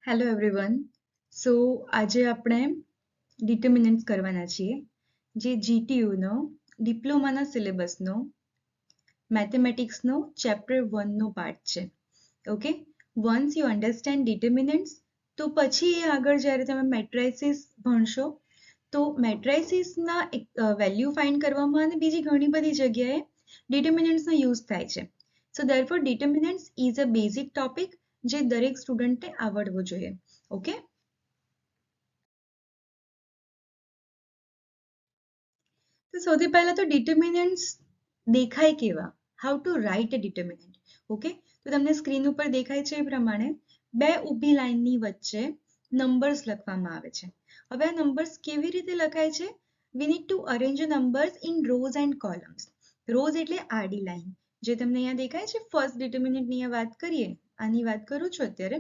Hello everyone. સો આજે આપણે determinants કરવાના છીએ, જે જીટીયુનો ડિપ્લોમાના સિલેબસનો મેથેમેટિક્સનો ચેપ્ટર 1નો પાર્ટ છે. Okay, once you understand determinants તો પછી એ આગળ જ્યારે તમે મેટ્રાઇસિસ ભણશો તો મેટ્રાઇસિસના વેલ્યુ ફાઇન્ડ કરવામાં અને બીજી ઘણી બધી જગ્યાએ ડિટર્મિનન્ટ્સનો યુઝ થાય છે. So therefore determinants is a basic topic જે દરેક સ્ટુડન્ટને આવડવો જોઈએ. ઓકે, તો સૌથી પહેલા તો ડિટર્મિનન્ટ્સ દેખાય કેવા, how to write a determinant. Okay, તો તમને સ્ક્રીન ઉપર દેખાય છે એ પ્રમાણે બે ઊભી લાઇનની વચ્ચે નંબર્સ લખવામાં આવે છે. હવે આ નંબર્સ કેવી રીતે લખાય છે? We need to arrange numbers in rose and columns. Rose એટલે આડી લાઈન, જે તમને અહીંયા દેખાય છે. ફર્સ્ટ ડિટર્મિનન્ટની અહીંયા વાત કરીએ, આની વાત કરું છું અત્યારે.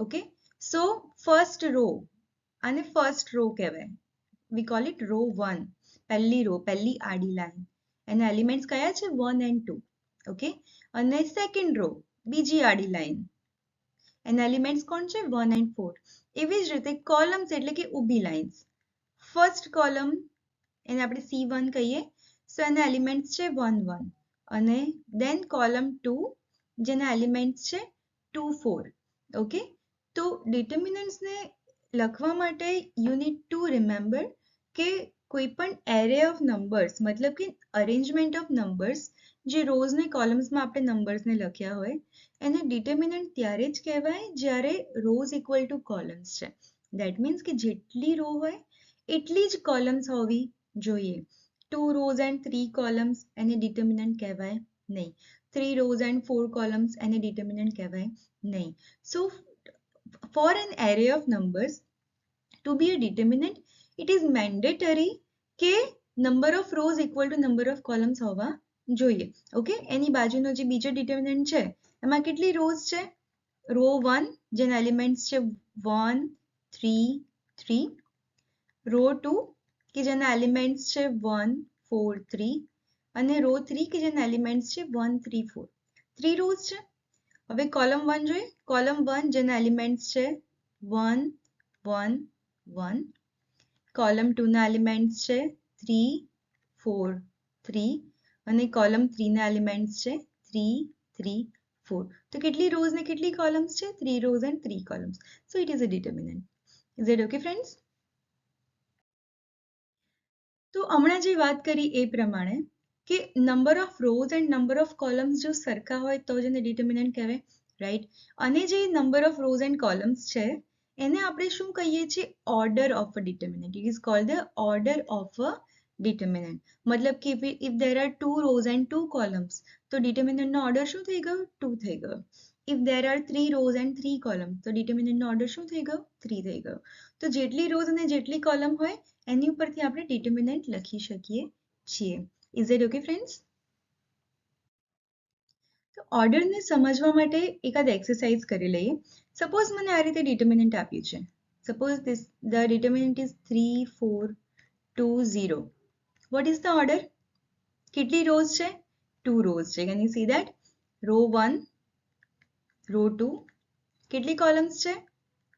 ઓકે, સો ફર્સ્ટ રો, આને ફર્સ્ટ રો કહેવાય. We call it row 1. પહેલી રો, પહેલી આડી લાઈન, એના એલિમેન્ટ્સ કયા છે? 1 and 2. ઓકે, અને સેકન્ડ રો, બીજી આડી લાઈન, એના એલિમેન્ટ્સ કોણ છે? 1 and 4. એવી જ રીતે કોલમ્સ એટલે કે ઊભી લાઇન્સ. ફર્સ્ટ કોલમ એને આપણે C1 કહીએ, સો એના એલિમેન્ટ્સ છે 1 1, અને દેન કોલમ 2 જેના એલિમેન્ટ્સ છે 2 4. ઓકે, તો ડિટર્મિનન્ટ્સને લખવા માટે યુ નીડ ટુ રિમેમ્બર કે કોઈ પણ એરે ઓફ નંબર્સ, મતલબ કે અરેન્જમેન્ટ ઓફ નંબર્સ, જે રોઝ ને કોલમ્સમાં આપણે નંબર્સને લખ્યા હોય એને ડિટર્મિનન્ટ ત્યારે જ કહેવાય જ્યારે રોઝ ઇક્વલ ટુ કોલમ્સ છે. દેટ મીન્સ કે જેટલી રો હોય એટલી જ કોલમ્સ હોવી જોઈએ. 2 rows and 3 columns એને ડિટર્મિનન્ટ કહેવાય નહીં. 3 rows and 4 columns એને ડિટર્મિનન્ટ કહેવાય નહીં. સો for an array of numbers to be a determinant, it is mandatory કે number of rows equal to number of columns હોવા જોઈએ. ઓકે, એની બાજુનો જે બીજો ડિટર્મિનન્ટ છે એમાં કેટલી રોઝ છે? રો 1 જેના એલિમેન્ટ્સ છે 1 3 3, રો 2 કે જેના એલિમેન્ટ્સ છે 1 4 3, અને રો 3 કે જેના એલિમેન્ટ્સ છે 1 3 4. 3 રોઝ છે. હવે કોલમ 1 જોઈએ. કોલમ 1 જેના એલિમેન્ટ્સ છે 1 1 1, કોલમ 2 ના એલિમેન્ટ્સ છે 3 4 3, અને કોલમ 3 ના એલિમેન્ટ્સ છે 3 3 4. તો કેટલી રોઝ ને કેટલી કોલમ્સ છે? 3 rows and 3 columns. So it is a determinant. Is it okay, friends? તો હમણાં જે વાત કરી એ પ્રમાણે કે number of rose and number of columns જો સરખા હોય તો જ એને ડિટર્મિનન્ટ કહેવાય, રાઈટ? અને જે number of rose and columns છે એને આપણે શું કહીએ છીએ? Order of a determinant. It is called the order of a determinant. મતલબ કે if there are 2 rows and 2 columns તો ડિટર્મિનન્ટનો ઓર્ડર શું થઈ ગયો? 2 થઈ ગયો. If there are 3 rows and 3 columns તો ડિટર્મિનન્ટનો ઓર્ડર શું થઈ ગયો? 3 થઈ ગયો. તો જેટલી રોઝ અને જેટલી કોલમ હોય એની ઉપરથી આપણે ડિટર્મિનન્ટ લખી શકીએ છીએ. Is it okay, friends? તો ઓર્ડરને સમજવા માટે એકાદ એક્સરસાઇઝ કરી લઈએ. સપોઝ મને આ રીતે ડિટર્મિનન્ટ આપ્યું છે. Suppose the determinant is 3 4 2 0. What is the order? કેટલી રોઝ છે? 2 રોઝ છે. Can you see that? Row 1, row 2. કેટલી કોલમ્સ છે?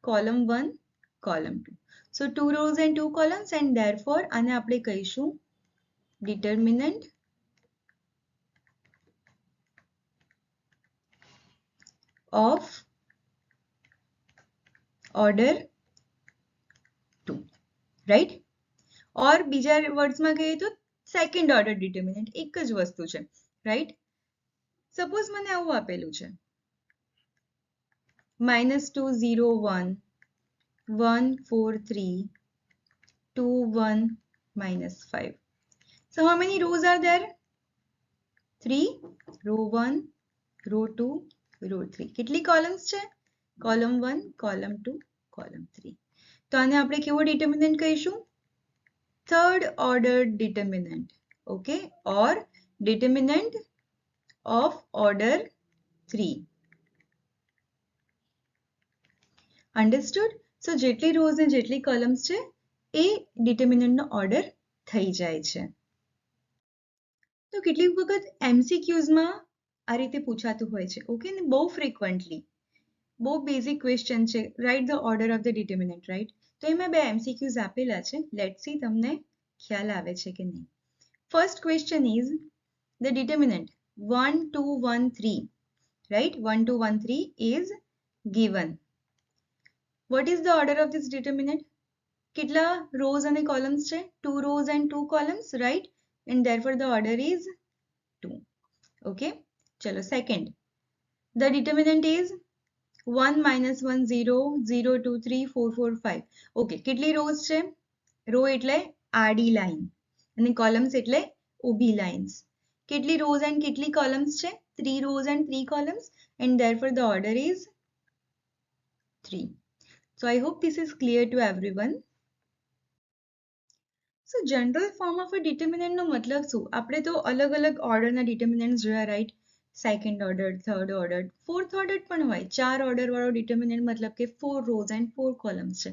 Column 1, column 2. So 2 rows and 2 columns, and therefore આને આપણે કહીશું determinant of order 2, right? or બીજા વર્ડ્સમાં કહીએ તો સેકન્ડ ઓર્ડર ડિટર્મિનન્ટ, એક જ વસ્તુ છે, રાઈટ? સપોઝ મને આવું આપેલું છે -2 0 1 1 4 3 2 1 -5. So how many rows are there? 3. Row 1, row 2, row 3. કેટલી કોલમ્સ છે? Column 1, column 2, column 3. તો આને આપણે કેવો ડિટર્મિનન્ટ કહીશું? Third order determinant. Okay, or determinant of order 3. Understood? So જેટલી રોઝ ને જેટલી કોલમ્સ છે એ ડિટર્મિનન્ટનો ઓર્ડર થઈ જાય છે. તો કેટલીક વખત MCQsમાં આ રીતે પૂછાતું હોય છે. ઓકે, ને બહુ ફ્રીક્વન્ટલી બહુ બેઝિક ક્વેશ્ચન છે, write the order of the determinant, right? તો એ મેં બે MCQs આપેલા છે, લેટ્સ સી તમને ખ્યાલ આવે છે કે નહીં. First question is the determinant 1 2 1 3, right? 1 2 1 3 is given. What is the order of this determinant? કેટલા rows અને columns છે? 2 rows and 2 columns, right? And therefore the order is 2. Okay, ચલો second. The determinant is 1 minus 1 0 0 2 3 4 4 5. Okay, કેટલી rows છે? row એટલે આડી line અને columns એટલે ઊભી lines. કેટલી rows and કેટલી columns છે? 3 rows and 3 columns, and therefore the order is 3. So I hope this is clear to everyone. So general form of a determinant નો મતલબ શું? આપણે તો અલગ અલગ ઓર્ડરના ડિટર્મિનન્ટ્સ જોયા, right? Second order, third order, fourth order પણ હોય. 4 ઓર્ડર વાળો ડિટર્મિનન્ટ મતલબ કે 4 rows and 4 columns છે.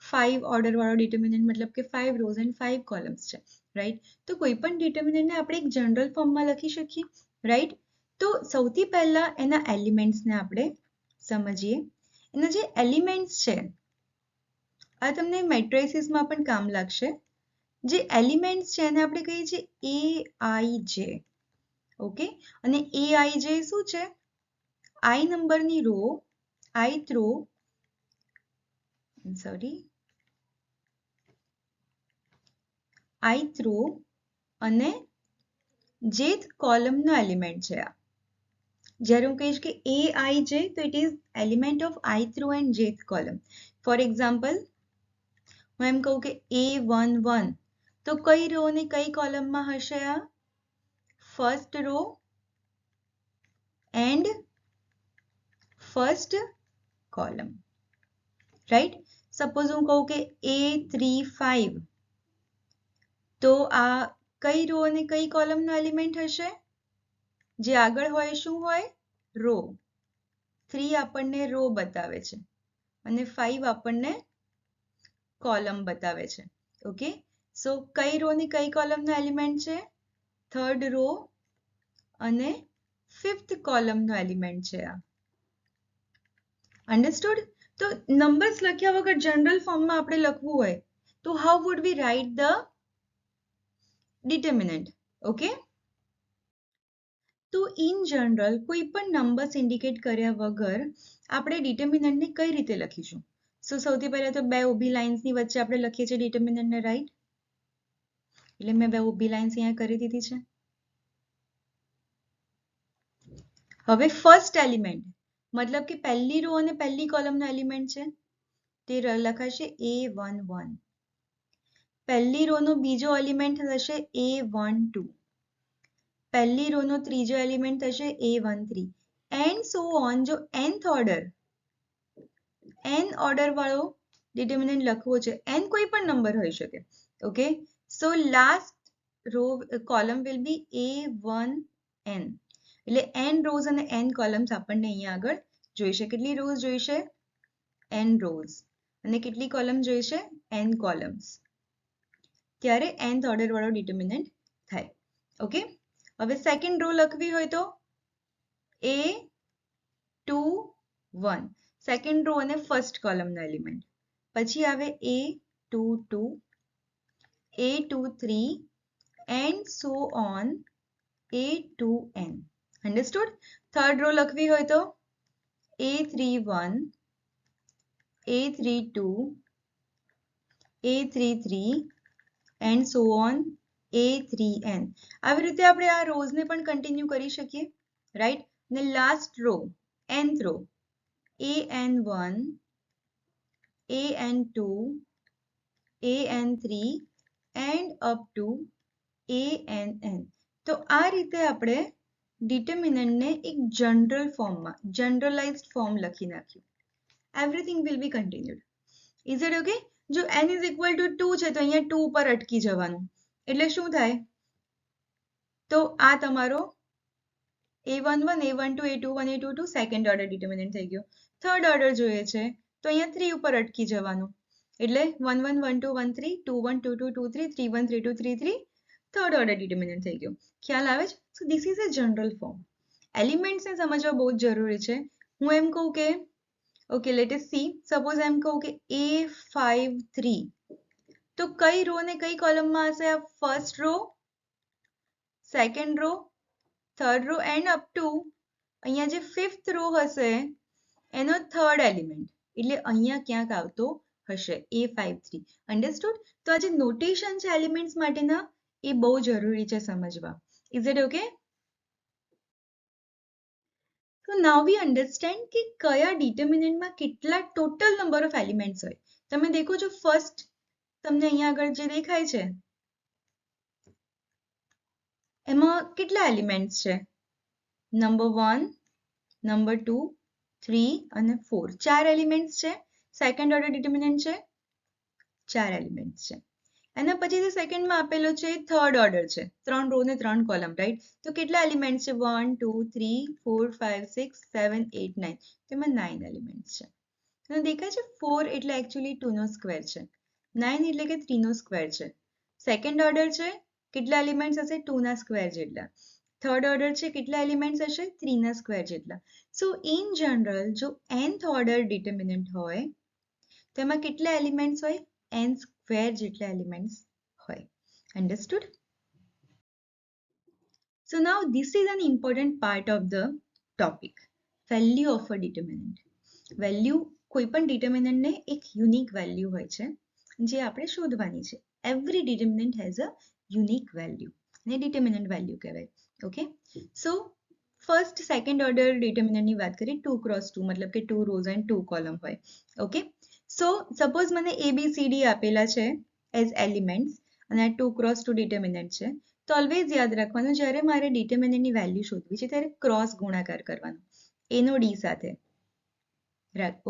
5 ઓર્ડર વાળો ડિટર્મિનન્ટ મતલબ કે 5 rows and 5 columns છે, રાઈટ? તો કોઈ પણ ડિટર્મિનન્ટને આપણે એક જનરલ ફોર્મમાં લખી શકીએ, રાઈટ? તો સૌથી પહેલા એના એલિમેન્ટ્સને આપણે સમજીએ. એના જે એલિમેન્ટ્સ છે આ તમને મેટ્રિસીસમાં પણ કામ લાગશે. જે એલિમેન્ટ્સ છે એને આપણે કહીએ છીએ AIJ. ઓકે, અને AIJ શું છે? I નંબરની row, ith row, ith row અને jth કોલમનો એલિમેન્ટ છે આ. જ્યારે હું કહીશ કે AIJ તો it is element of ith row and jth column. For example, હું એમ કહું કે A11 તો કઈ રો અને કઈ કોલમમાં હશે આ? First raw and first column, right? Suppose હું કહું કે A35 તો આ કઈ રો અને કઈ કોલમનો એલિમેન્ટ હશે? જે આગળ હોય શું હોય? રો. 3 આપણને રો બતાવે છે અને 5 આપણને કોલમ બતાવે છે. ઓકે, સો કઈ રો ની કઈ કોલમનો એલિમેન્ટ છે? થર્ડ રો અને ફિફ્થ કોલમનો એલિમેન્ટ છે આ. અન્ડરસ્ટુડ? તો નંબર્સ લખ્યા વગર જનરલ ફોર્મમાં આપણે લખવું હોય તો how would we write the determinant? Okay, તો ઇન જનરલ કોઈ પણ નંબર્સ ઇન્ડિકેટ કર્યા વગર આપણે ડિટર્મિનન્ટને કઈ રીતે લખીશું? સો સૌથી પહેલા તો બે ઊભી લાઇન્સની વચ્ચે આપણે લખીએ છીએ ડિટર્મિનન્ટને, રાઈટ? એટલે મેં બે ઊભી લાઇન્સ અહીંયા કરી દીધી છે. હવે ફર્સ્ટ એલિમેન્ટ મતલબ કે પહેલી રો અને પહેલી કોલમનો એલિમેન્ટ છે તે લખાશે A11. પહેલી રોનો બીજો એલિમેન્ટ થશે A12. પહેલી રોનો ત્રીજો એલિમેન્ટ થશે A13 એન્ડ સો ઓન. જો nth ઓર્ડર વાળો ડિટર્મિનન્ટ લખવો છે, n કોઈ પણ નંબર હોઈ શકે. Okay, so last row column will be A1n. એટલે n રોઝ અને n કોલમ્સ આપણને અહીંયા આગળ જોઈશે. કેટલી રોઝ જોઈશે? n rows. અને કેટલી કોલમ જોઈશે? n columns. ત્યારે nth ઓર્ડર વાળો ડિટર્મિનન્ટ થાય. ઓકે, હવે સેકન્ડ રો લખવી હોય તો A21, સેકન્ડ રો અને ફર્સ્ટ કોલમનો એલિમેન્ટ. પછી આવે A22, A23 and so on A2n. Understood? Third row લખવી હોય તો A31, A32, A33 and so on A3n. આવી રીતે આપણે આ રોઝને પણ કન્ટિન્યુ કરી શકીએ, રાઈટ? અને last row, nth row, AN1, AN2, AN3 and up to ANN. તો આ રીતે આપણે ડિટર્મિનન્ટને એક જનરલ ફોર્મમાં, જનરલાઇઝ્ડ ફોર્મ લખી નાખ્યું. Everything will be continued. Is it okay? જો n ઇઝ ઇક્વલ ટુ 2 છે તો અહીંયા 2 પર અટકી જવાનું. એટલે શું થાય? તો આ તમારો A11, A12, A21, A22 second order determinant થઈ ગયો. થર્ડ ઓર્ડર જોઈએ છે તો અહીંયા 3 ઉપર અટકી જવાનું. એટલે 1 1 1 2 1 3, 2 1 2 2 2 3, 3 1 3 2 3 3 થર્ડ ઓર્ડર ડિટર્મિનન્ટ થઈ ગયો. ખ્યાલ આવે છે? So this is a general form. એલિમેન્ટ્સને સમજવા બહુ જ જરૂરી છે. હું એમ કહું કે okay let us see. Suppose એમ કહું કે A53, તો કઈ રો ને કઈ કોલમમાં હશે? આ first row, second row, third row and up to અહીંયા જે ફિફ્થ રો હશે એનો થર્ડ એલિમેન્ટ, એટલે અહીંયા ક્યાંક આવતો હશે A53. અન્ડરસ્ટુડ? તો આ જે નોટેશન છે એલિમેન્ટ્સ માટેના એ બહુ જરૂરી છે સમજવા. Is it okay? So now we understand કે કયા ડિટર્મિનન્ટમાં કેટલા ટોટલ નંબર ઓફ એલિમેન્ટ્સ હોય. તમે દેખો છો ફર્સ્ટ તમને અહીંયા આગળ જે દેખાય છે એમાં કેટલા એલિમેન્ટ્સ છે? નંબર 1, નંબર 2, 3 અને 4. 4 એલિમેન્ટ્સ છે. સેકન્ડ ઓર્ડર ડિટર્મિનન્ટ છે, 4 એલિમેન્ટ્સ છે. એના પછી જે સેકન્ડમાં આપેલો છે એ થર્ડ ઓર્ડર છે, 3 રો ને 3 કોલમ, રાઈટ? તો કેટલા એલિમેન્ટ્સ છે? 1, 2, 3, 4, 5, 6, 7, 8, 9. તેમાં 9 એલિમેન્ટ્સ છે. તમને દેખાય છે 4 એટલે એકચ્યુઅલી 2 નો સ્ક્વેર છે, 9 એટલે કે 3 નો સ્ક્વેર છે. સેકન્ડ ઓર્ડર છે, કેટલા એલિમેન્ટ્સ હશે? 2 ના સ્ક્વેર જેટલા. થર્ડ ઓર્ડર છે, કેટલા એલિમેન્ટ્સ હશે? 3 ના સ્ક્વેર જેટલા. સો ઇન જનરલ જો nth ઓર્ડર ડિટર્મિનન્ટ હોય તેમાં કેટલા એલિમેન્ટ્સ હોય? n સ્ક્વેર જેટલા એલિમેન્ટ્સ હોય. Understood? So now this is an important part of the topic. Value of a determinant. Value કોઈ પણ ડિટર્મિનન્ટને એક યુનિક વેલ્યુ હોય છે જે આપણે શોધવાની છે. Every determinant has a unique value અને ડિટર્મિનન્ટ વેલ્યુ કહેવાય. Okay, so first second order ડિટર્મિનન્ટની વાત કરીએ. 2 ક્રોસ 2 મતલબ કે 2 રોઝ એન્ડ 2 કોલમ હોય. ઓકે, સો સપોઝ મને ABCD આપેલા છે એઝ એલિમેન્ટ્સ અને આ 2 ક્રોસ 2 ડિટર્મિનન્ટ છે. તો ઓલવેઝ યાદ રાખવાનું જ્યારે મારે ડિટર્મિનન્ટની વેલ્યુ શોધવી છે ત્યારે ક્રોસ ગુણાકાર કરવાનો A નો D સાથે.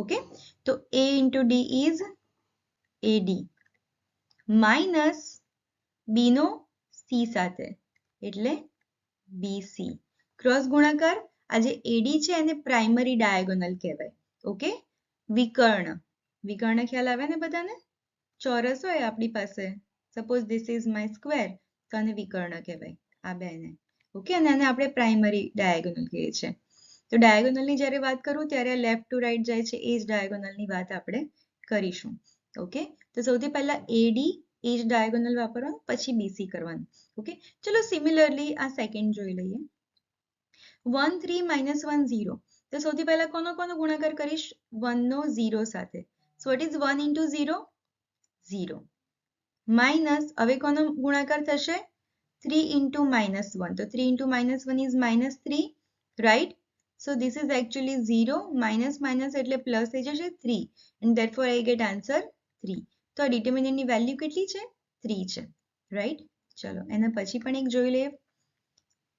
ઓકે, તો A into D is AD minus B નો C સાથે એટલે BC. ક્રોસ ગુણાકાર, આ જે AD છે એને પ્રાઇમરી ડાયાગોનલ કહેવાય. ઓકે, વિકર્ણ. વિકર્ણ ખ્યાલ આવે ને બધાને? ચોરસ હોય આપણી પાસે, suppose this is my square, તો આને વિકર્ણ કહેવાય આ બેને. ઓકે, અને આને આપણે પ્રાઇમરી ડાયાગોનલ કહીએ છીએ. તો ડાયાગોનલની જ્યારે વાત કરું ત્યારે લેફ્ટ ટુ રાઈટ જાય છે એ જ ડાયાગોનલની વાત આપણે કરીશું. ઓકે, તો સૌથી પહેલા AD એ જ ડાયાગોનલ વાપરવાનું, પછી BC કરવાનું. ઓકે, ચલો સિમિલરલી આ સેકન્ડ જોઈ લઈએ. 1 3 -1 0. તો સૌથી પહેલા કોનો ગુણાકાર કરીશ? 1 નો 0 સાથે. So what is 1 into 0? 0. Minus, હવે કોનો ગુણાકાર થશે? 3 into -1. તો 3 into -1 is -3, right? So this is actually 0, minus એટલે પ્લસ થઈ જશે 3, and therefore I get answer 3. તો આ ડિટર્મિનન્ટની વેલ્યુ કેટલી છે? 3 છે, રાઈટ? ચલો એના પછી પણ એક જોઈ લઈએ.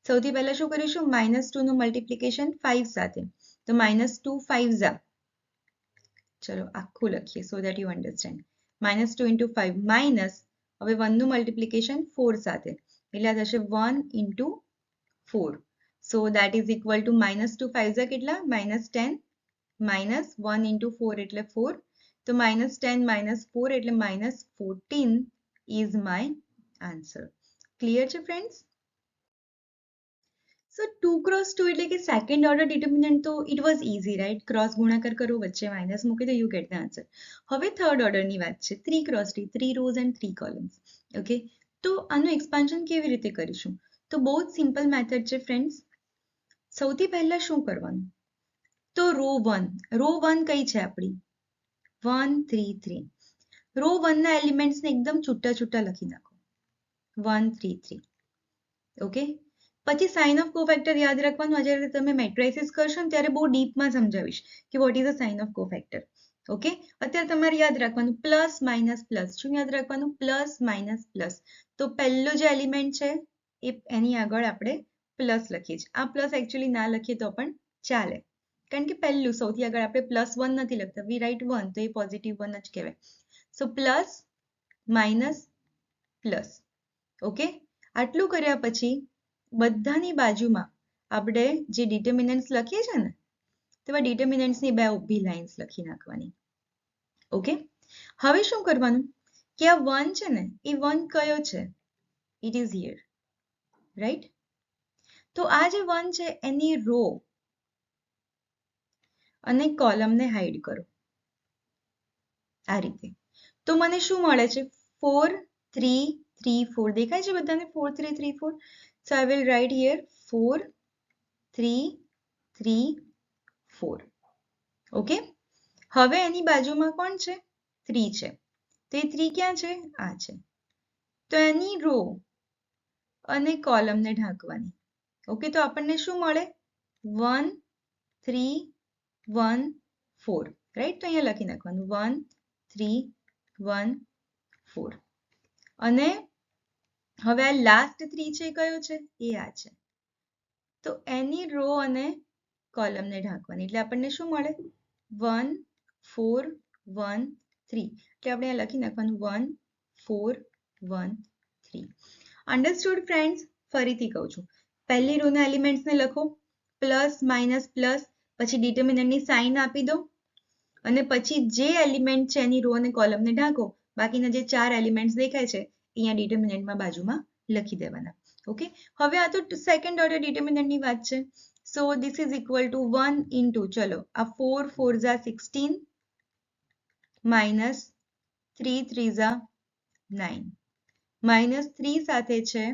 સૌથી પહેલા શું કરીશું? -2 નું મલ્ટિપ્લિકેશન 5 સાથે. તો -2 5 ઝા. ચલો આખું લખીએ so that you understand. -2 into 5 minus, હવે 1 નું મલ્ટિપ્લિકેશન 4 સાથે એટલે આ થશે 1 into 4. So that is equal to -2 5 Jha કેટલા? -10 minus 1 into 4 એટલે 4. તો -10 minus 4 એટલે -14 is my answer. Clear છે friends? So 2 cross 2 એટલે કે સેકન્ડ ઓર્ડર ડિટર્મિનન્ટ તો it was easy, right? Cross ગુણાકાર કરો, વચ્ચે માઇનસ મૂકી દો, યુ ગેટ ધ આન્સર. હવે થર્ડ ઓર્ડરની વાત છે. 3 cross 3, 3 rows and 3 columns. Okay, તો આનું એક્સપાન્શન કેવી રીતે કરીશું? તો બહુ જ સિમ્પલ મેથડ છે ફ્રેન્ડ્સ. સૌથી પહેલા શું કરવાનું? તો રો 1 કઈ છે આપણી? 1 3 3. રો 1 ના એલિમેન્ટ્સને એકદમ છૂટા છૂટા લખી નાખો. 1 3 3. ઓકે, પછી સાઇન ઓફ કોફેક્ટર યાદ રાખવાનું. જ્યારે તમે મેટ્રાઇસિસ કરશો ને ત્યારે બહુ ડીપમાં સમજાવીશ કે what is a sign of cofactor. Okay, અત્યારે તમારે યાદ રાખવાનું પ્લસ માઇનસ પ્લસ. શું યાદ રાખવાનું? Plus minus plus. તો પહેલો જે એલિમેન્ટ છે એની આગળ આપણે પ્લસ લખીએ છીએ. આ પ્લસ એકચ્યુઅલી ના લખીએ તો પણ ચાલે, કારણ કે પહેલું સૌથી આગળ આપણે +1 નથી લખતા, વી રાઇટ 1, તો એ પોઝિટિવ 1 જ કહેવાય. સો પ્લસ માઇનસ પ્લસ. ઓકે, આટલું કર્યા પછી બધાની બાજુમાં આપણે જે ડિટર્મિનન્ટ્સ લખીએ છીએ ને તેવા ડિટર્મિનન્ટ્સની બે ઊભી લાઇન્સ લખી નાખવાની. ઓકે, હવે શું કરવાનું કે આ 1 છે ને એ 1 કયો છે? It is here, right? તો આ જે 1 છે એની રો અને કોલમને હાઈડ કરો આ રીતે. તો મને શું મળે છે? 4 3 3 4 દેખાય છે બધાને? 4 3 3 4. સો I will write here 4 3 3 4. Okay, હવે એની બાજુમાં કોણ છે? 3 છે. તો એ 3 ક્યાં છે? આ છે. તો એની રો અને કોલમને ઢાંકવાની. ઓકે, તો આપણને શું મળે? 1 3 1 4. રાઈટ? તો અહીંયા લખી નાખવાનું 1 3 1 4. અને હવે આ લાસ્ટ 3 છે એ કયો છે? એ આ છે. તો એની રો અને કોલમને ઢાંકવાની. એટલે આપણને શું મળે? 1 4 1 3. એટલે આપણે અહીંયા લખી નાખવાનું 1 4 1 3. Understood friends? ફરીથી કહું છું, પહેલી રોના એલિમેન્ટ્સને લખો, પ્લસ માઇનસ પ્લસ, પછી ડિટર્મિનન્ટની સાઇન આપી દો અને પછી જે એલિમેન્ટ છે એની રો અને કોલમને ઢાંકો. બાકીના જે 4 એલિમેન્ટ્સ દેખાય છે અહીંયા ડિટર્મિનન્ટમાં બાજુમાં લખી દેવાના. ઓકે, હવે આ તો સેકન્ડ ઓર્ડર ડિટર્મિનન્ટની વાત છે. So this is equal to 1 into, ચલો આ 4 4 ઝા 16 માઇનસ 3 3 ઝા 9. માઇનસ 3 સાથે છે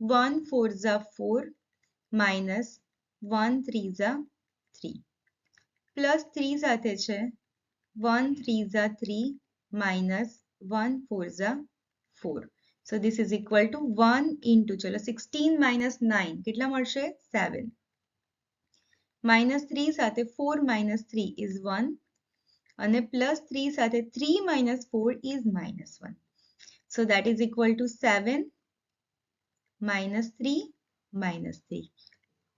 1 4 ઝા 4 માઇનસ 1 3 ઝા 3. પ્લસ 3 સાથે છે 1 3 Jha 3 minus 1 4 Jha 4. So this is equal to 1 into, ચલો 16 માઇનસ 9 કેટલા મળશે? 7. માઇનસ 3 સાથે 4 માઇનસ 3 ઇઝ 1 અને પ્લસ 3 સાથે 3 minus 4 is minus 1. So that is equal to 7 minus 3 minus 3.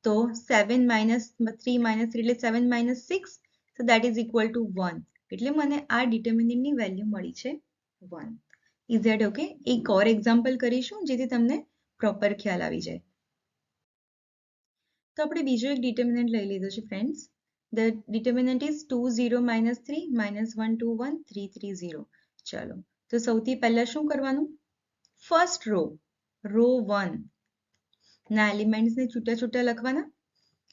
તો 7 માઇનસ 3 માઇનસ 3 એટલે 7 minus 6. So that is equal to 1. એટલે મને આ ડિટર્મિનન્ટની વેલ્યુ મળી છે 1. Is that okay? એક ઓર એક્ઝામ્પલ કરીશું જેથી તમને પ્રોપર ખ્યાલ આવી જાય. તો આપણે બીજો એક ડિટર્મિનન્ટ લઈ લીધો છે friends. The determinant is 2 0 minus 3 minus 1 2 1 3 3 0. ચલો, તો સૌથી પહેલા શું કરવાનું? ફર્સ્ટ રો 1 ના એલિમેન્ટ્સને છૂટા છૂટા લખવાના.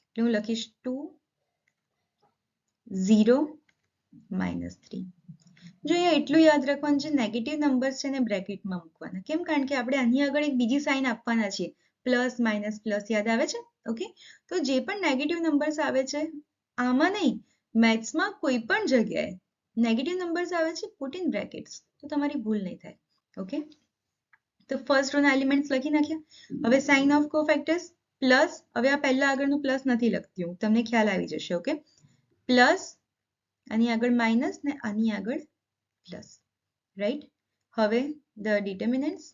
એટલે હું લખીશ 2 0 minus 3. જો અહીંયા એટલું યાદ રાખવાનું છે, નેગેટિવ નંબર્સ છે ને બ્રેકેટમાં મૂકવાના. કેમ? કારણ કે આપણે આની આગળ એક બીજી સાઇન આપવાના છીએ, પ્લસ માઇનસ પ્લસ. યાદ આવે છે? ઓકે, તો જે પણ નેગેટિવ નંબર્સ આવે છે આમાં નહીં, મેથ્સમાં કોઈ પણ જગ્યાએ નેગેટિવ નંબર્સ આવે છે, પુટ ઇન બ્રેકેટ્સ, તો તમારી ભૂલ નહીં થાય. ઓકે, તો ફર્સ્ટ રોના એલિમેન્ટ્સ લખી નાખ્યા. હવે સાઇન ઓફ કોફેક્ટર્સ પ્લસ. હવે આ પહેલા આગળનું પ્લસ નથી લખતી હું, તમને ખ્યાલ આવી જશે. ઓકે, પ્લસ, આની આગળ માઇનસ ને આની આગળ પ્લસ. રાઈટ? હવે ધ ડિટર્મિનન્ટ્સ.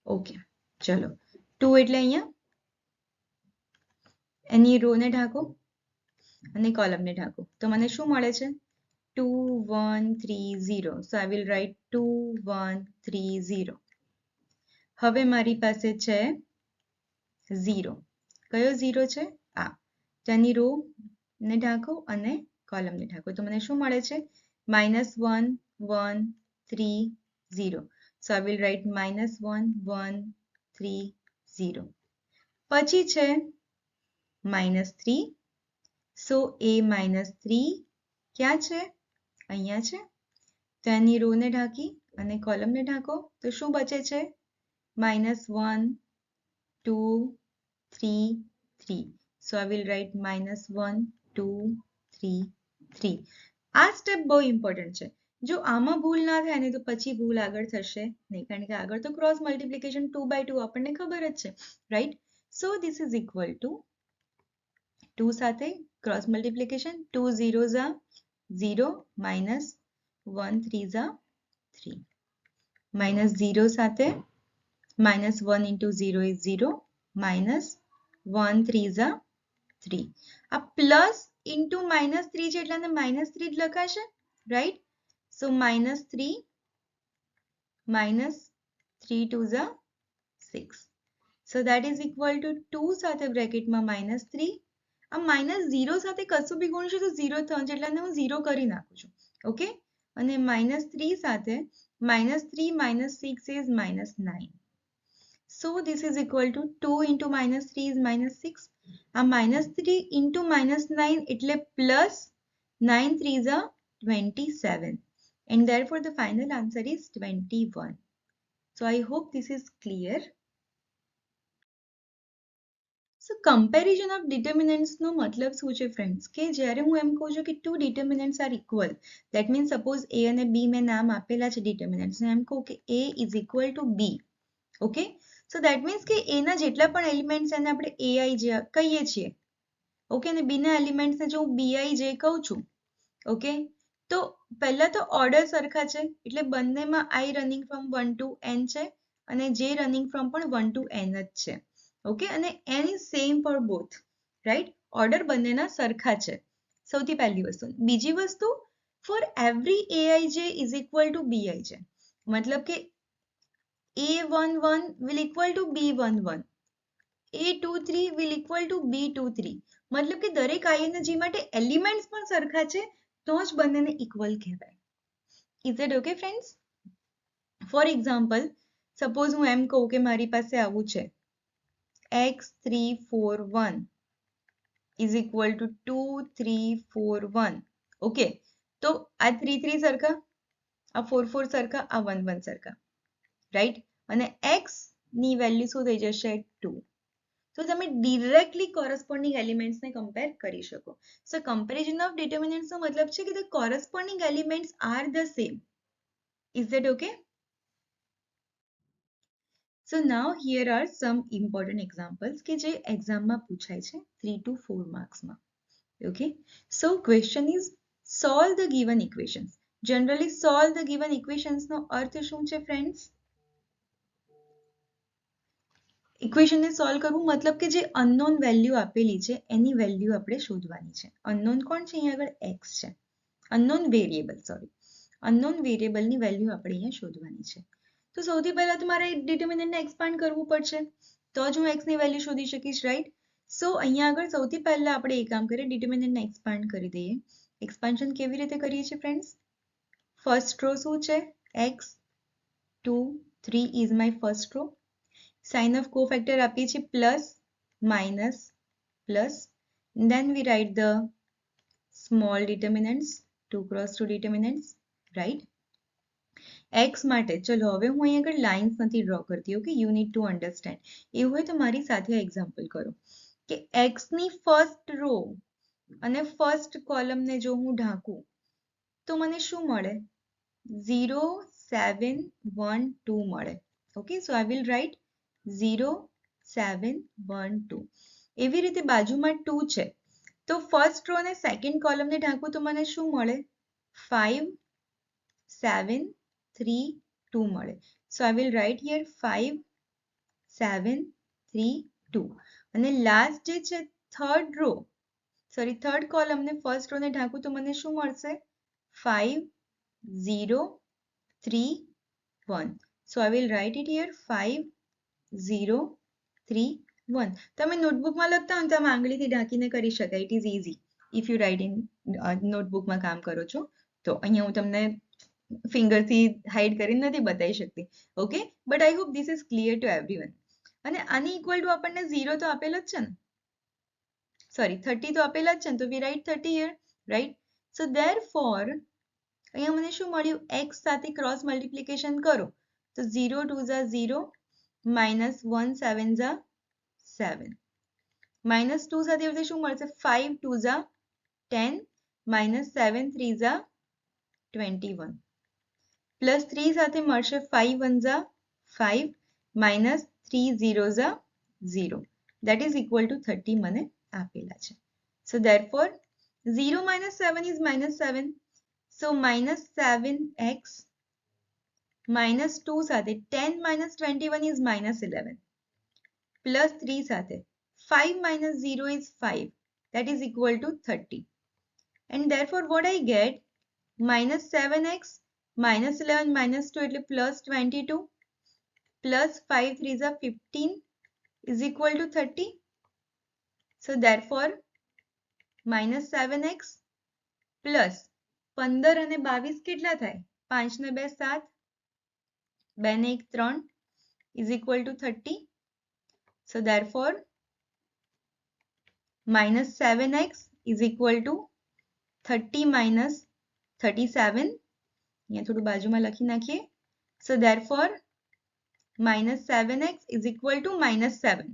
ઓકે, ચલો 2 એટલે અહીંયા એની રો ને ઢાંકો અને કોલમને ઢાંકો. તો મને શું મળે છે? 2 1 3 0. સો આઈ વિલ રાઇટ 2 1 3 0. હવે મારી પાસે છે 0. કયો 0 છે? આ. તેની રો ને ઢાંકો અને કોલમને ઢાંકો. તો મને શું મળે છે? -1 1 3 0. સો આઈ વિલ રાઇટ -1 1 3 0. પછી છે -3. સો એ -3 ક્યાં છે? અહીંયા છે. તો એની રો ને ઢાંકી અને કોલમને ઢાંકો. તો શું બચે છે? -1 2 3 3. સો આઈ વિલ રાઇટ -1 2 3 3. આ સ્ટેપ બહુ ઇમ્પોર્ટન્ટ છે. જો આમાં ભૂલ ના થાય ને તો પછી ભૂલ આગળ થશે નહીં, કારણ કે આગળ તો ક્રોસ મલ્ટિપ્લિકેશન 2 by 2 આપણને ખબર જ છે. Right? So this is equal to 2 સાથે cross multiplication 2 0 Jha 0 minus 1 3 Jha 3. -0 સાથે -1 into 0 is 0 minus 1 3 ઝા 3. આ પ્લસ ઇન્ટુ -3 છે એટલે -3 જ લખાશે. Right? So -3 minus 3 2 Jha 6. So that is equal to 2 સાથે બ્રેકેટમાં -3. આ -0 સાથે કશું બી ગુણશું તો 0 થવાનું છે, એટલે હું 0 કરી નાખું છું. ઓકે, અને -3 સાથે -3 - 6 is -9. So this is equal to 2 into minus 3 is minus 6. આ minus 3 into minus 9 એટલે plus 9 3s are 27. And therefore the final answer is 21. So I hope this is clear. So comparison of determinants નો મતલબ શું છે friends કે જ્યારે હું એમ કહું છું કે two determinants are equal, that means suppose A અને B મેં નામ આપેલા છે determinants ને એમ કહું કે A is equal to B. Okay, so that means કે A ના જેટલા પણ એલિમેન્ટ્સ એને આપણે AI કહીએ છીએ. ઓકે, અને B ના એલિમેન્ટ્સ ને જો હું BIJ કહું છું, ઓકે, તો પહેલા તો ઓર્ડર સરખા છે એટલે બંનેમાં I running from 1 to n છે અને J રનિંગ ફ્રોમ પણ 1 to n જ છે. ઓકે, અને n is same for both, right? Order બંનેના સરખા છે, સૌથી પહેલી વસ્તુ. બીજી વસ્તુ, for every AIJ is equal to BIJ, મતલબ કે A11 will equal to B11, A23 will equal to B23, મતલબ કે દરેક I અને J માટે એલિમેન્ટ્સ પણ સરખા છે તો જ બંનેને ઇક્વલ કહેવાય. Is that okay friends? For example, suppose હું એમ કહું કે મારી પાસે આવું છે x341 is equal to 2341. Okay, તો આ 3 3 સરખા, આ 4 4 સરખા, આ 1 1 સરખા, રાઈટ? અને x ની વેલ્યુ શું થઈ જશે? 2. તો તમે ડિરેક્ટલી કોરસ્પોન્ડિંગ એલિમેન્ટ્સને કમ્પેર કરી શકો. સો કમ્પેરિઝન ઓફ ડિટર્મિનન્ટ્સનો મતલબ છે કે the corresponding elements are the same. Is that okay? So now here are some important examples કે જે એક્ઝામમાં પૂછાય છે 3 to 4 માર્ક્સમાં. Okay, so question is solve the given equations. Generally solve the given equations નો અર્થ શું છે friends? ઇક્વેશન ને solve કરવું મતલબ કે જે અનનોન વેલ્યુ આપેલી છે એની વેલ્યુ આપણે શોધવાની છે. અનનોન કોણ છે? અહીંયા આગળ x છે. અનનોન વેરિયેબલ, સોરી, અનનોન વેરિયેબલની વેલ્યુ આપણે અહીંયા શોધવાની છે. તો સૌથી પહેલા તો મારે ડિટર્મિનન્ટને એક્સપાન્ડ કરવું પડશે તો જ હું x ની વેલ્યુ શોધી શકીશ, રાઈટ? સો અહીંયા આગળ સૌથી પહેલા આપણે એ કામ કરીએ, ડિટર્મિનન્ટને એક્સપાન્ડ કરી દઈએ. એક્સપાન્શન કેવી રીતે કરીએ છીએ ફ્રેન્ડ્સ? ફર્સ્ટ રો શું છે? x 2 3 is my first row. Sign of cofactor આપીએ છીએ plus minus plus, then we write the small determinants, 2 cross 2 determinants, right? x માટે ચલો હવે હું અહીં આગળ લાઇન્સ નથી ડ્રો કરતી. Okay, you need to understand. એવું હોય તો મારી સાથે એક્ઝામ્પલ કરો કે x ની ફર્સ્ટ રો અને ફર્સ્ટ કોલમને જો હું ઢાંકું તો મને શું મળે? 0 7 1 2 મળે. Okay, so I will right 0 7 1 2. એવી રીતે બાજુમાં 2 છે તો ફર્સ્ટ રો અને સેકન્ડ કોલમને ઢાંકું તો મને શું મળે? 5 7 3 2 મળે. So I will write here 5 7 3 2. અને લાસ્ટ જે છે થર્ડ રો, સોરી થર્ડ કોલમને ફર્સ્ટ રોને ઢાંકું તો મને શું મળશે? 5 0 3 1. So I will write it here 5 0 3 1. તમે નોટબુકમાં લખતા હોય તો આમ આંગળીથી ઢાંકીને કરી શકાય. It is easy if you write in નોટબુકમાં કામ કરો છો તો. અહીંયા હું તમને ફિંગરથી હાઈડ કરીને નથી બતાવી શકતી. Okay, but I hope this is clear to everyone. અને આની ઇક્વલ ટુ આપણને 0 તો આપેલો જ છે ને, સોરી 30 તો આપેલા જ છે ને, તો we write 30 here, right? So therefore અહીંયા મને શું મળ્યું? x સાથે ક્રોસ મલ્ટિપ્લિકેશન કરો તો 0 2 ઝા 0 minus 1 7 ઝા 7, minus 2 સાથે હવે શું મળશે? 5 2 ઝા 10 minus 7 3 ઝા 21, પ્લસ 3 સાથે મળશે 5 1 Jha 5 minus 3 0 Jha 0, that is equal to 30 મને આપેલા છે. So therefore 0 minus 7 is minus 7, so minus 7x minus 2 સાથે 10 minus 21 is minus 11, plus 3 સાથે 5 minus 0 is 5, that is equal to 30. And therefore what I get? Minus 7x minus 11 minus 2 એટલે plus 22 plus 5 3 is 15 is equal to 30. So therefore minus 7x plus 15 અને 22 કેટલા થાય? 5 ને 2 7, 2 ને 1 3, is equal to 30. So therefore minus 7x is equal to 30 minus 37. અહીંયા થોડું બાજુમાં લખી નાખીએ. So therefore minus 7x is equal to minus 7.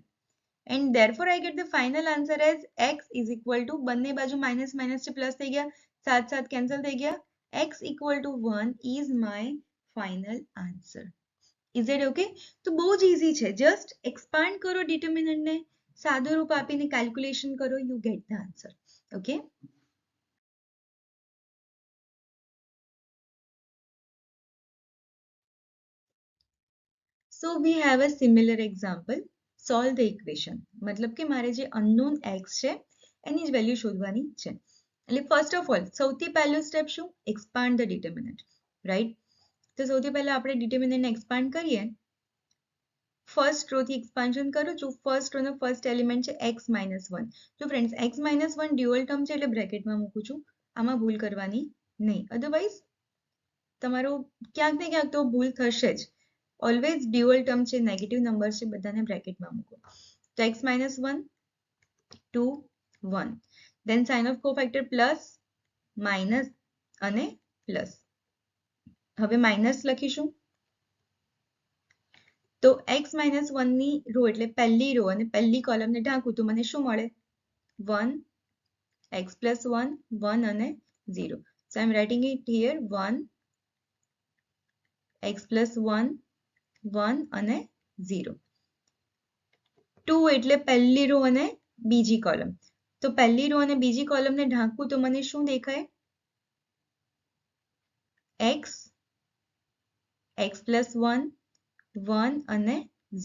And therefore I get the final answer as x is equal to, બંને બાજુ minus minus છે plus થઈ ગયા, 7 7 cancel થઈ ગયા. X equal to 1 is my final answer. Is it okay? તો બહુ જ easy છે. Just expand કરો determinant ને, સાદું રૂપ આપીને calculation કરો, you get the answer. Okay? So we have a similar example. Solve the equation. મતલબ કે મારે જે unknown x છે એની જ વેલ્યુ શોધવાની છે. એટલે ફર્સ્ટ ઓફ ઓલ સૌથી પહેલું સ્ટેપ શું? Expand the determinant, right? તો સૌથી પહેલા આપણે ડિટર્મિનન્ટને એક્સપાન્ડ કરીએ. ફર્સ્ટ રો થી એક્સપાન્શન કરું છું. ફર્સ્ટ રો નો ફર્સ્ટ એલિમેન્ટ છે x - 1. જો ફ્રેન્ડ્સ x - 1 ડ્યુઅલ ટર્મ છે એટલે બ્રેકેટમાં મૂકું છું. આમાં ભૂલ કરવાની નહીં, અધરવાઇઝ તમારો ક્યાંક ને ક્યાંક તો ભૂલ થશે જ. ઓલવેઝ ડ્યુઅલ ટર્મ છે, નેગેટિવ નંબર છે, બધાને બ્રેકેટમાં મૂકો. તો x - 1 2 1. Then sign of cofactor plus minus અને plus. હવે માઇનસ લખીશું. તો x - 1 ની રો એટલે પહેલી રો અને પહેલી કોલમને ઢાંકું તો મને શું મળે? 1 x plus 1 1 અને 0. So I am writing it here 1 x plus 1 1 અને 0. 2 એટલે પહેલી રો અને બીજી કોલમ. તો પહેલી રો અને બીજી કોલમને ઢાંકું તો મને શું દેખાય? x x plus 1 1 અને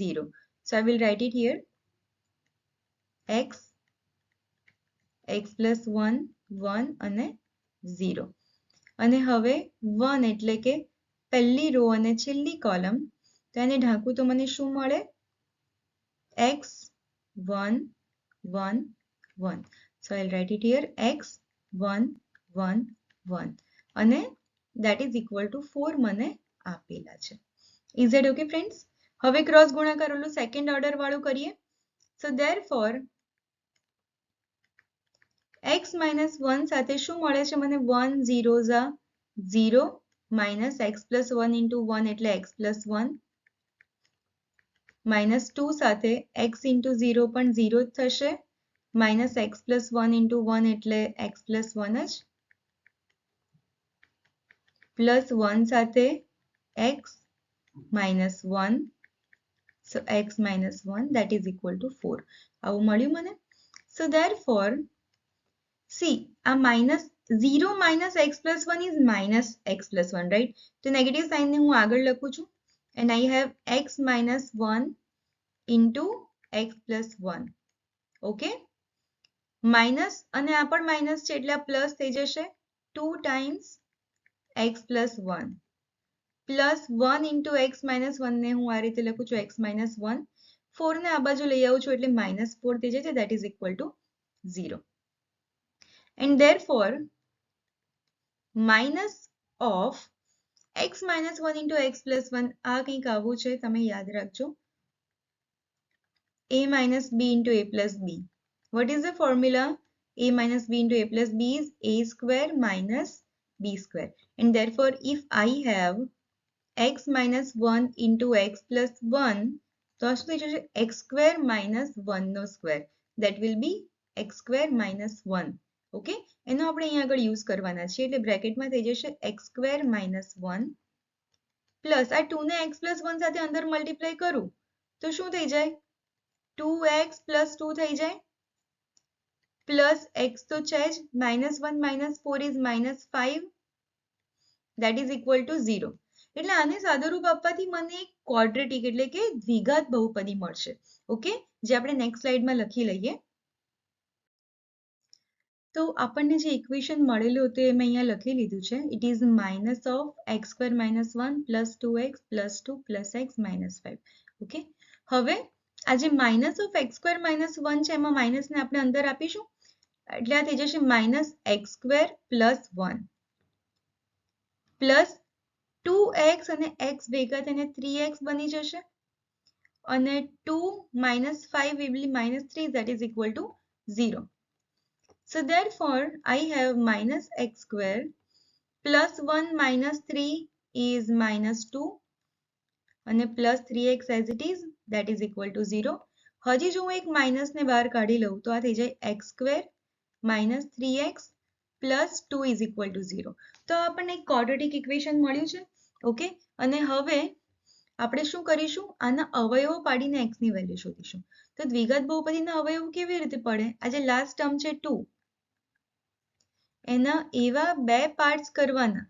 0. So I will write it here x x plus 1 1 અને 0. અને હવે 1 એટલે કે પહેલી રો અને છેલ્લી કોલમ, તો એને ઢાંકું તો મને શું મળે? x 1 1 1. So I'll write it here x 1 1 1 અને that is equal to 4 મને આપેલા છે. Is that okay friends? હવે ક્રોસ ગુણાકાર ઓલું સેકન્ડ ઓર્ડર વાળું કરીએ. So therefore x - 1 સાથે શું મળે છે મને? 1 0 0 minus x plus 1 into 1 એટલે x plus 1 minus 2 સાથે x into 0 પણ 0 જ થશે, minus x plus 1 into 1 એટલે x plus 1 જ, plus 1 સાથે x minus 1, so x minus 1 that is equal to 4. આવું મળ્યું મને. So therefore see આ minus 0 minus x plus 1 is minus x plus 1, right? તો નેગેટિવ સાઇનને હું આગળ લખું છું and I have x minus 1 into x plus 1. Okay? Minus અને આ પણ માઇનસ છે એટલે આ પ્લસ થઈ જશે. 2 times x plus 1 plus 1 into x minus 1 ને હું આ રીતે લખું છું x minus 1. 4 ને આ બાજુ લઈ આવું છું એટલે minus 4 થઈ જશે, that is equal to 0. And therefore minus of x minus 1 into x plus 1 આ કંઈક આવું છે, તમે યાદ રાખજો. a minus b into a plus b. What is the formula? A minus b into a plus b is a square minus b square. And therefore if I have x minus 1 into x plus 1, તો આ શું થઈ જશે? x square minus 1 no square. That will be x square minus 1. Okay? એનો આપણે અહીંયા આગળ use કરવાના છીએ એટલે બ્રેકેટમાં થઈ જશે x square minus 1 પ્લસ આ 2 ને x plus 1 સાથે અંદર મલ્ટીપ્લાય કરું તો શું થઈ જાય? 2x plus 2 થઈ જાય plus x તો છે જ, minus 1 minus 4 is minus 5, that is equal to 0. એટલે આને સાદું રૂપ આપવાથી મને એક ક્વોડ્રેટિક એટલે કે દ્વિઘાત બહુપદી મળશે. ઓકે, જે આપણે નેક્સ્ટ સ્લાઇડમાં લખી લઈએ. તો આપણને જે ઇક્વેશન મળેલું હતું એ મેં અહીંયા લખી લીધું છે. It is minus of x square minus 1 plus 2x plus 2 plus x minus 5. Okay, હવે આ જે minus of x square minus 1 છે એમાં માઇનસને આપણે અંદર આપીશું એટલે આ થઈ જશે minus x square plus 1 plus 2x અને x ભેગા થઈને 3x બની જશે. અને 2 minus 5 will be minus 3, that is equal to 0. So therefore I have minus x square plus 1 minus 3 is minus 2 અને plus 3x as it is, that is equal to 0. હજી જો હું એક માઇનસ ને બહાર કાઢી લઉં તો આ થઈ જાય x square minus 3x plus 2 is equal to 0. તો આપણને એક ક્વોડ્રેટિક ઇક્વેશન મળ્યું છે. ઓકે, અને હવે આપણે શું કરીશું, આના અવયવો પાડીને x ની વેલ્યુ શોધીશું. તો દ્વિઘાત બહુપદીના અવયવો કેવી રીતે પડે? આ જે લાસ્ટ ટર્મ છે 2, એના એવા બે પાર્ટ્સ કરવાના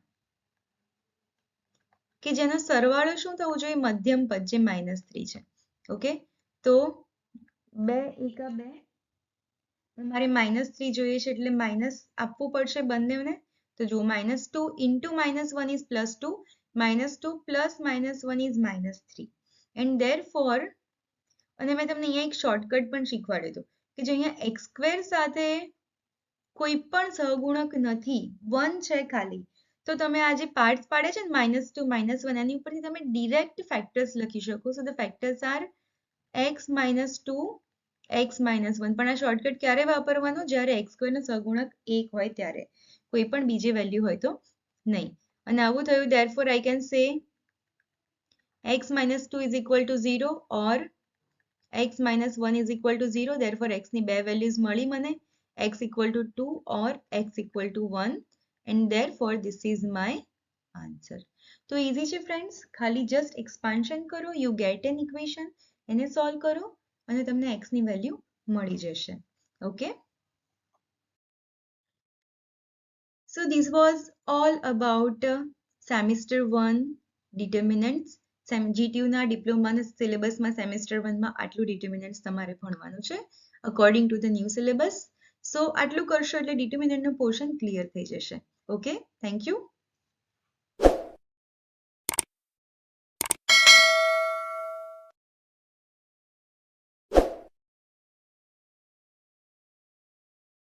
કે જેનો સરવાળો શું થવું જોઈએ, મધ્યમ પદ જે -3 છે. ઓકે, તો 2 એકા 2, મારે -3 જોઈએ છે એટલે માઇનસ આપવું પડશે બંનેને. તો જો -2 into -1 is +2, -2 plus -1 is -3, and therefore, અને મેં તમને અહીંયા એક શોર્ટકટ પણ શીખવાડ્યું હતું કે જે અહીંયા x સ્ક્વેર સાથે કોઈ પણ સહગુણક નથી, 1 છે ખાલી, તો તમે આ જે પાર્ટ્સ પાડે છે ને -2 -1, એની ઉપરથી તમે ડિરેક્ટ ફેક્ટર્સ લખી શકો. સો the factors R x - 2 x - 1. પણ આ શોર્ટકટ ક્યારે વાપરવાનો? જ્યારે x સ્ક્વેરનો સહગુણક 1 હોય ત્યારે, કોઈ પણ બીજી વેલ્યુ હોય તો નહીં. અને આવું થયું, therefore I can say x - 2 is equal to 0 or x - 1 is equal to 0. therefore x ની બે વેલ્યુઝ મળી મને, x equal to 2 or x equal to 1, and therefore this is my answer. તો easy છે ફ્રેન્ડ્સ, ખાલી just expansion કરો, you get an equation, એને solve કરો અને તમને x ની વેલ્યુ મળી જશે. Okay, so this was all about semester 1 determinants. GTU ના ડિપ્લોમાના સિલેબસમાં સેમેસ્ટર 1 માં આટલું ડિટર્મિનન્ટ્સ તમારે ભણવાનું છે according to the new syllabus. So આટલું કરશો એટલે ડિટર્મિનન્ટનો પોર્શન ક્લિયર થઈ જશે. Okay, thank you.